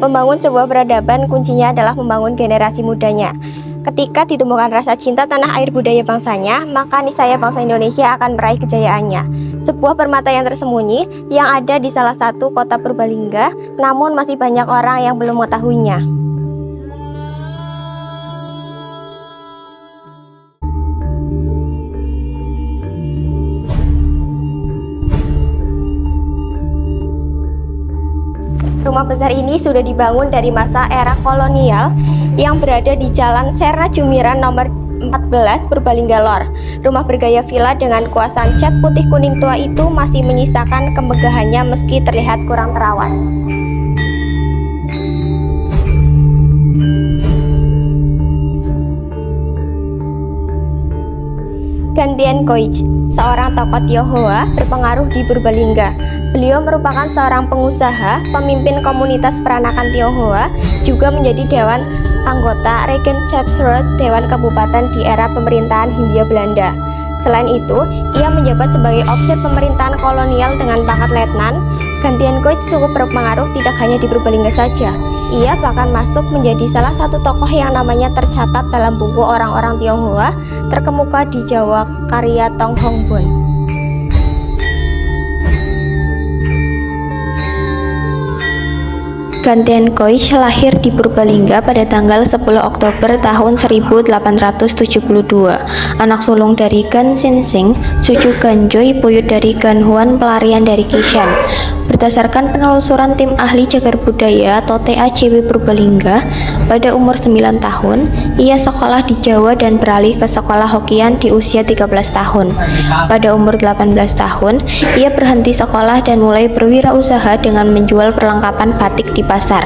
Membangun sebuah peradaban kuncinya adalah membangun generasi mudanya. Ketika ditumbuhkan rasa cinta tanah air budaya bangsanya, maka niscaya bangsa Indonesia akan meraih kejayaannya. Sebuah permata yang tersembunyi yang ada di salah satu kota Purbalingga, namun masih banyak orang yang belum mengetahuinya. Rumah besar ini sudah dibangun dari masa era kolonial yang berada di Jalan Serna Jumiran nomor 14 Purbalingga Lor. Rumah bergaya villa dengan kuasan cat putih kuning tua itu masih menyisakan kemegahannya meski terlihat kurang terawat. Gantian Koich, seorang tokoh Tionghoa berpengaruh di Purbalingga. Beliau merupakan seorang pengusaha, pemimpin komunitas peranakan Tionghoa, juga menjadi dewan anggota Regentschapsraad Dewan Kabupaten di era pemerintahan Hindia Belanda. Selain itu, ia menjabat sebagai ofisir pemerintahan kolonial dengan pangkat letnan. Gantian Koich cukup berpengaruh tidak hanya di Purbalingga saja. Ia bahkan masuk menjadi salah satu tokoh yang namanya tercatat dalam buku orang-orang Tionghoa terkemuka di Jawa karya Tong Hong Bun. Gantian Koich lahir di Purbalingga pada tanggal 10 Oktober tahun 1872. Anak sulung dari Gan Sinsing, cucu Gan Joy, buyut dari Gan Huan, pelarian dari Kishan. Berdasarkan penelusuran tim ahli cagar budaya atau TACW Purbalingga, pada umur 9 tahun, ia sekolah di Jawa dan beralih ke sekolah Hokian di usia 13 tahun. Pada umur 18 tahun, ia berhenti sekolah dan mulai berwirausaha dengan menjual perlengkapan batik di pasar.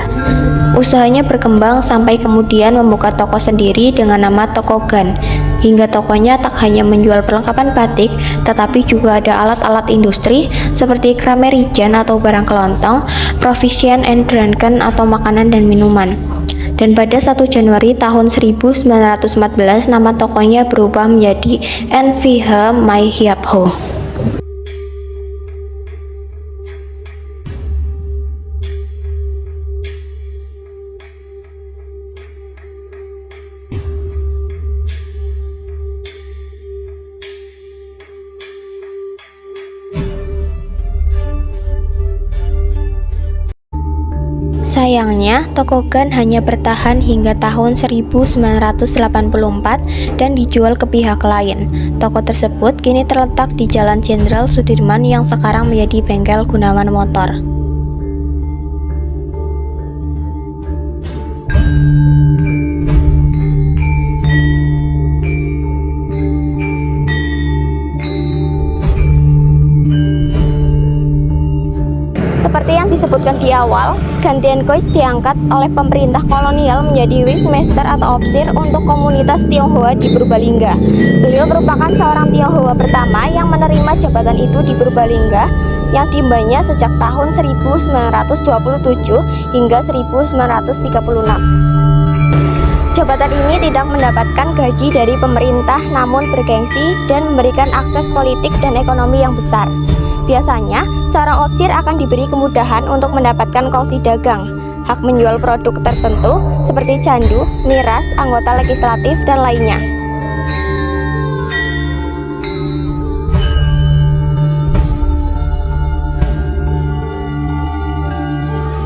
Usahanya berkembang sampai kemudian membuka toko sendiri dengan nama Toko Gan. Hingga tokonya tak hanya menjual perlengkapan batik, tetapi juga ada alat-alat industri seperti kramerijan atau barang kelontong, provision and drunken atau makanan dan minuman. Dan pada 1 Januari tahun 1914 nama tokonya berubah menjadi NVH Mai Hiap Ho. Sayangnya, Toko Gan hanya bertahan hingga tahun 1984 dan dijual ke pihak lain. Toko tersebut kini terletak di Jalan Jenderal Sudirman yang sekarang menjadi bengkel Gunawan Motor. Seperti yang disebutkan di awal, Gantian Koich diangkat oleh pemerintah kolonial menjadi Wixmaster atau opsir untuk komunitas Tionghoa di Purbalingga. Beliau merupakan seorang Tionghoa pertama yang menerima jabatan itu di Purbalingga yang diembannya sejak tahun 1927 hingga 1936. Jabatan ini tidak mendapatkan gaji dari pemerintah namun bergengsi dan memberikan akses politik dan ekonomi yang besar. Biasanya, seorang opsir akan diberi kemudahan untuk mendapatkan kongsi dagang, hak menjual produk tertentu seperti candu, miras, anggota legislatif, dan lainnya.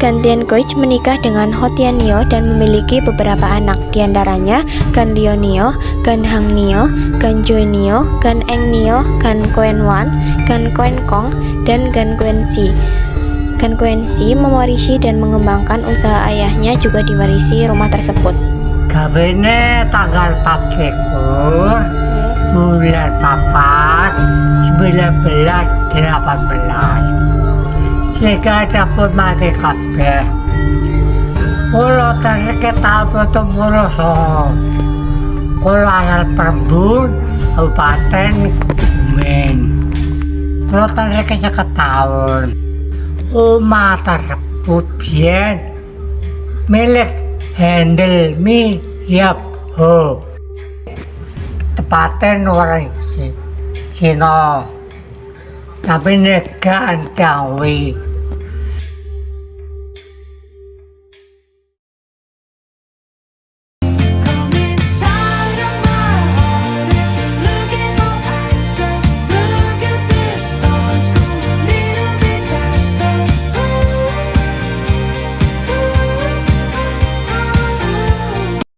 Gan Tianguo menikah dengan Ho Tiannio dan memiliki beberapa anak, diantaranya Gan Lionio, Gan Hangnio, Gan Joinio, Gan Engnio, Gan Quenwan, Gan Quenkong, dan Gan Quensi. Gan Quensi mewarisi dan mengembangkan usaha ayahnya, juga diwarisi rumah tersebut. Kawinnya tanggal 4 Likur, bulan 4, 1918. Sehingga dapet mati kabeh. Kulo tadi kita butuh muroso. Kulo asal Perbun, Kabupaten Kebumen. Kulo tadi ke tahun. Omah tersebut biyen milik Handel Mi Yap Ho. Tepatnya orang Cina. Tapi negan Dawi